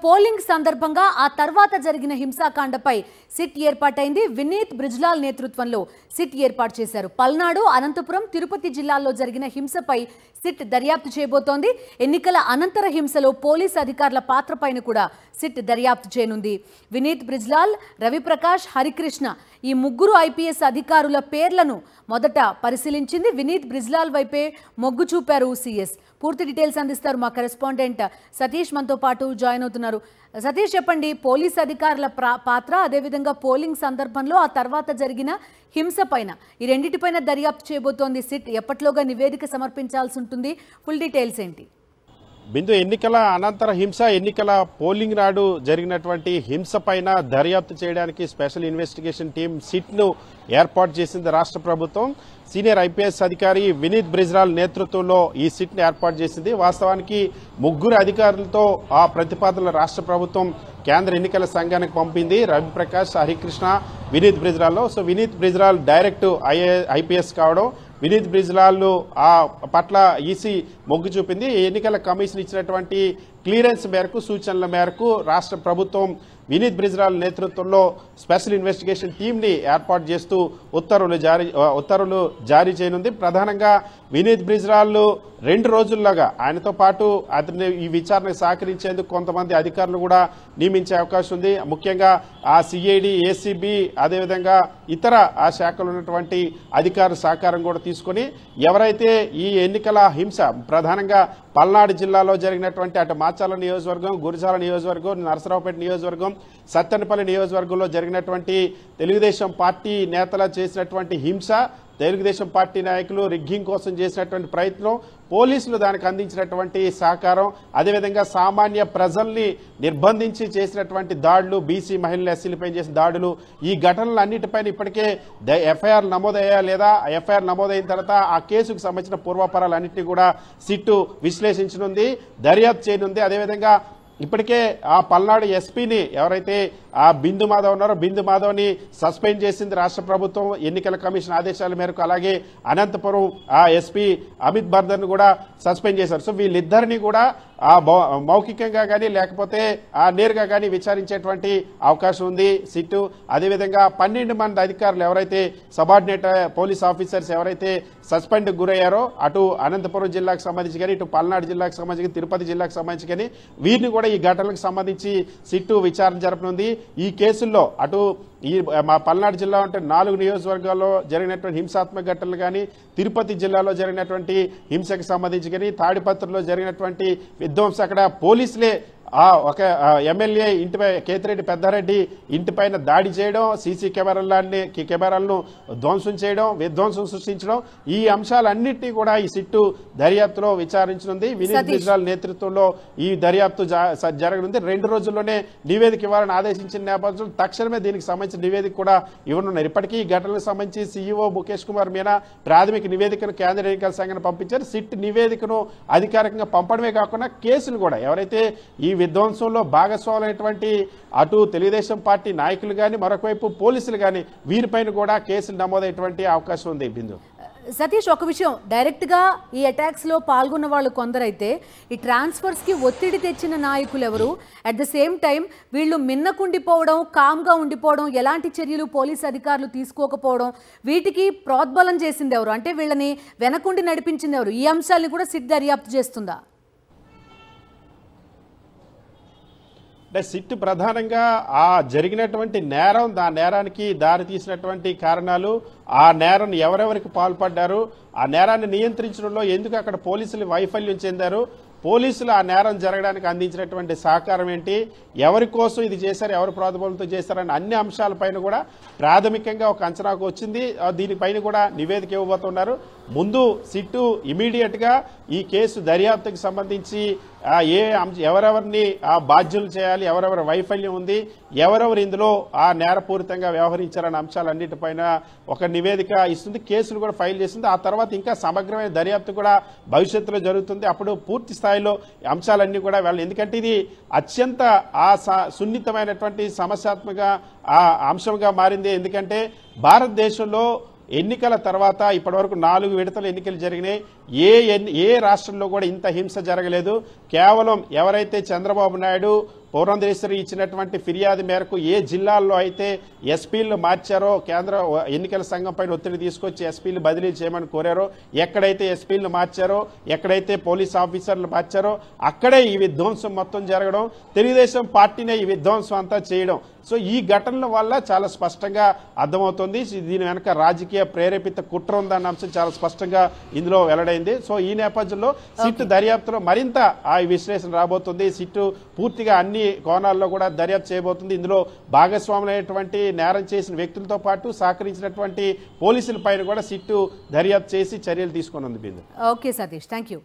Polling సందర్భంగా ఆ తర్వాత జరిగిన హింసాకాండపై సిట్ ఏర్పాటైంది. వినీత్ బ్రిజ్లాల్ నేతృత్వంలో సిట్ ఏర్పాటు చేశారు. పల్నాడు, అనంతపురం, తిరుపతి జిల్లాల్లో జరిగిన హింసపై సిట్ దర్యాప్తు చేయబోతోంది. ఎన్నికల అనంతర హింసలో పోలీసు అధికారుల పాత్రపైన కూడా సిట్ దర్యాప్తు చేయనుంది. వినీత్ బ్రిజ్లాల్, రవిప్రకాష్, హరికృష్ణ ఈ ముగ్గురు ఐపీఎస్ అధికారుల పేర్లను మొదట పరిశీలించింది. వినీత్ బ్రిజ్లాల్ వైపే మొగ్గు చూపారు సిఎస్. పూర్తి డీటెయిల్స్ అందిస్తారు మా కరెస్పాండెంట్ సతీష్, మనతో పాటు జాయిన్ అవుతున్నారు. సతీష్, చెప్పండి, పోలీస్ అధికారుల పాత్ర, అదేవిధంగా పోలింగ్ సందర్భంలో ఆ తర్వాత జరిగిన హింస పైన ఈ రెండింటిపైన దర్యాప్తు చేయబోతోంది సిట్. ఎప్పటిలోగా నివేదిక సమర్పించాల్సి ఉంటుంది? ఫుల్ డీటెయిల్స్ ఏంటి? బిందు, ఎన్నికల అనంతర హింస, ఎన్నికల పోలింగ్ నాడు జరిగినటువంటి హింస పైన దర్యాప్తు చేయడానికి స్పెషల్ ఇన్వెస్టిగేషన్ టీం సిట్ ను ఏర్పాటు చేసింది రాష్ట్ర ప్రభుత్వం. సీనియర్ ఐపీఎస్ అధికారి వినీత్ బ్రిజ్లాల్ నేతృత్వంలో ఈ సిట్ ను ఏర్పాటు చేసింది. వాస్తవానికి ముగ్గురు అధికారులతో ఆ ప్రతిపాదనలు రాష్ట్ర ప్రభుత్వం కేంద్ర ఎన్నికల సంఘానికి పంపింది. Raviprakash, Harikrishna, Vineet Brijlal. So Vineet Brijlal direct IPS కావడం, వినీత్ బ్రిజ్లాల్ ఆ పట్ల ఈసీ మొగ్గు చూపింది. ఎన్నికల కమిషన్ ఇచ్చినటువంటి క్లియరెన్స్ మేరకు, సూచనల మేరకు రాష్ట్ర ప్రభుత్వం వినీత్ బ్రిజ్లాల్ నేతృత్వంలో స్పెషల్ ఇన్వెస్టిగేషన్ టీం ని ఏర్పాటు చేస్తూ ఉత్తర్వులు జారీ చేయనుంది. ప్రధానంగా వినీత్ బ్రిజ్లాల్ 2 రోజుల్లోగా ఆయనతో పాటు అతని ఈ విచారణకు సహకరించేందుకు కొంతమంది అధికారులు కూడా నియమించే అవకాశం ఉంది. ముఖ్యంగా ఆ సిఐడి, ఏసీబీ, అదేవిధంగా ఇతర ఆ శాఖలో ఉన్నటువంటి అధికారుల సహకారం కూడా తీసుకుని ఎవరైతే ఈ ఎన్నికల హింస ప్రధానంగా పల్నాడు జిల్లాలో జరిగినటువంటి అటు మాచాల నియోజకవర్గం, గురిజాల నియోజకవర్గం, నరసరావుపేట నియోజకవర్గం, సత్తెనపల్లి నియోజకవర్గంలో జరిగినటువంటి తెలుగుదేశం పార్టీ నేతల చేసినటువంటి హింస, తెలుగుదేశం పార్టీ నాయకులు రిగ్గింగ్ కోసం చేసినటువంటి ప్రయత్నం, పోలీసులు దానికి అందించినటువంటి సహకారం, అదేవిధంగా సామాన్య ప్రజల్ని నిర్బంధించి చేసినటువంటి దాడులు, బీసీ మహిళలు, ఎస్సీలపై చేసిన దాడులు, ఈ ఘటనలన్నిటిపైన ఇప్పటికే ఎఫ్ఐఆర్ నమోదయ్యా లేదా ఎఫ్ఐఆర్ నమోదైన తర్వాత ఆ కేసుకు సంబంధించిన పూర్వాపరాలన్నింటినీ కూడా సిట్టు విశ్లేషించనుంది, దర్యాప్తు చేయనుంది. అదేవిధంగా ఇప్పటికే ఆ పల్నాడు ఎస్పీని ఎవరైతే ఆ బిందు మాధవ్ ఉన్నారో బిందు మాధవ్ని సస్పెండ్ చేసింది రాష్ట్ర ప్రభుత్వం ఎన్నికల కమిషన్ ఆదేశాల మేరకు. అలాగే అనంతపురం ఆ ఎస్పీ అమిత్ బర్దర్ ను కూడా సస్పెండ్ చేశారు. సో వీళ్ళిద్దరినీ కూడా ఆ మౌఖికంగా కానీ లేకపోతే ఆ నేరుగా కానీ విచారించేటువంటి అవకాశం ఉంది సిట్టు. అదేవిధంగా 12 మంది అధికారులు ఎవరైతే సబార్డినేట్ పోలీస్ ఆఫీసర్స్ ఎవరైతే సస్పెండ్ గురయ్యారో అటు అనంతపురం జిల్లాకు సంబంధించి కానీ, ఇటు పల్నాడు జిల్లాకు సంబంధించి, తిరుపతి జిల్లాకు సంబంధించి కానీ వీరిని కూడా ఈ ఘటనలకు సంబంధించి సిట్టు విచారణ జరపనుంది. ఈ కేసుల్లో అటు ఈ మా పల్నాడు జిల్లా అంటే 4 నియోజకవర్గాల్లో జరిగినటువంటి హింసాత్మక ఘటనలు కానీ, తిరుపతి జిల్లాలో జరిగినటువంటి హింసకు సంబంధించి కానీ, తాడిపత్రిలో జరిగినటువంటి విధ్వంసం, అక్కడ పోలీసులే ఒక ఎమ్మెల్యే ఇంటిపై కేతిరెడ్డి పెద్దారెడ్డి ఇంటిపైన దాడి చేయడం, సీసీ కెమెరాలను ధ్వంసం చేయడం, విధ్వంసం సృష్టించడం, ఈ అంశాలన్నింటినీ కూడా ఈ సిట్టు దర్యాప్తులో విచారించనుంది. వినీత్ బ్రిజ్లాల్ నేతృత్వంలో ఈ దర్యాప్తు జరగనుంది. 2 రోజుల్లోనే నివేదిక ఇవ్వాలని ఆదేశించిన నేపథ్యంలో తక్షణమే దీనికి సంబంధించిన నివేదిక కూడా ఇవ్వనున్నారు. ఇప్పటికీ ఈ ఘటనలకు సంబంధించి సీఈఓ ముఖేష్ కుమార్ మీనా ప్రాథమిక నివేదికను కేంద్ర ఎన్నికల సంఘాన్ని పంపించారు. సిట్ నివేదికను అధికారికంగా పంపడమే కాకుండా కేసులు కూడా ఎవరైతే ఈ విధ్వంసంలో భాగస్వాములైనటువంటి అటు తెలుగుదేశం పార్టీ నాయకులు కానీ, మరొకవైపు పోలీసులు కానీ వీరిపైన కూడా కేసులు నమోదయ్యేటువంటి అవకాశం ఉంది. బిందు, సతీష్, ఒక విషయం, డైరెక్ట్ గా ఈ అటాక్స్ లో పాల్గొన్న వాళ్ళు కొందరైతే ఈ ట్రాన్స్ఫర్స్ కి ఒత్తిడి తెచ్చిన నాయకులు ఎవరు, అట్ ద సేమ్ టైం వీళ్ళు మిన్నకుండిపోవడం, కామ్ గా ఉండిపోవడం, ఎలాంటి చర్యలు పోలీస్ అధికారులు తీసుకోకపోవడం, వీటికి ప్రోద్బలం చేసింది ఎవరు, అంటే వీళ్ళని వెనకుండి నడిపించింది ఎవరు, ఈ అంశాలను కూడా సిట్ దర్యాప్తు చేస్తుందా? సిట్ ప్రధానంగా ఆ జరిగినటువంటి నేరం, నేరానికి దారి తీసినటువంటి కారణాలు, ఆ నేరం ఎవరెవరికి పాల్పడ్డారు, ఆ నేరాన్ని నియంత్రించడంలో ఎందుకు అక్కడ పోలీసులు వైఫల్యం చెందారు, పోలీసులు ఆ నేరం జరగడానికి అందించినటువంటి సహకారం ఏంటి, ఎవరి కోసం ఇది చేశారు, ఎవరి ప్రోద్బలంతో చేశారని అన్ని అంశాలపైన కూడా ప్రాథమికంగా ఒక అంచనాకు వచ్చింది. దీనిపైన కూడా నివేదిక ఇవ్వబోతున్నారు. ముందు సిట్టు ఇమీడియట్ గా ఈ కేసు దర్యాప్తుకు సంబంధించి ఎవరెవరిని బాధ్యులు చేయాలి, ఎవరెవరి వైఫల్యం ఉంది, ఎవరెవరు ఇందులో ఆ నేరపూరితంగా వ్యవహరించారన్న అంశాలన్నిటిపైన ఒక నివేదిక ఇస్తుంది. కేసులు కూడా ఫైల్ చేస్తుంది. ఆ తర్వాత ఇంకా సమగ్రమైన దర్యాప్తు కూడా భవిష్యత్తులో జరుగుతుంది. అప్పుడు పూర్తి స్థాయిలో అంశాలన్నీ కూడా ఎందుకంటే ఇది అత్యంత సున్నితమైనటువంటి సమస్యాత్మక అంశంగా మారింది. ఎందుకంటే భారతదేశంలో ఎన్నికల తర్వాత ఇప్పటివరకు 4 విడతల ఎన్నికలు జరిగినాయి. ఏ రాష్ట్రంలో కూడా ఇంత హింస జరగలేదు. కేవలం ఎవరైతే చంద్రబాబు నాయుడు పురంధేశ్వరి ఇచ్చినటువంటి ఫిర్యాదు మేరకు ఏ జిల్లాల్లో అయితే ఎస్పీలు మార్చారో కేంద్ర ఎన్నికల సంఘం పైన ఒత్తిడి తీసుకొచ్చి ఎస్పీలు బదిలీ చేయమని కోరారో, ఎక్కడైతే ఎస్పీలు మార్చారో, ఎక్కడైతే పోలీస్ ఆఫీసర్లు మార్చారో అక్కడే ఈ విధ్వంసం మొత్తం జరగడం, తెలుగుదేశం పార్టీనే ఈ విధ్వంసం అంతా చేయడం. సో ఈ ఘటనల వల్ల చాలా స్పష్టంగా అర్థమవుతుంది. దీని వెనక రాజకీయ ప్రేరేపిత కుట్ర ఉందన్న అంశం చాలా స్పష్టంగా ఇందులో వెల్లడైంది. సో ఈ నేపథ్యంలో సిట్ దర్యాప్తులో మరింత ఆ విశ్లేషణ రాబోతుంది. సిట్ పూర్తిగా అన్ని కోణాల్లో కూడా దర్యాప్తు చేయబోతుంది. ఇందులో భాగస్వాములైనటువంటి నేరం చేసిన వ్యక్తులతో పాటు సహకరించినటువంటి పోలీసుల పైన కూడా సిట్ దర్యాప్తు చేసి చర్యలు తీసుకుని ఉంది. Okay Satish, thank you.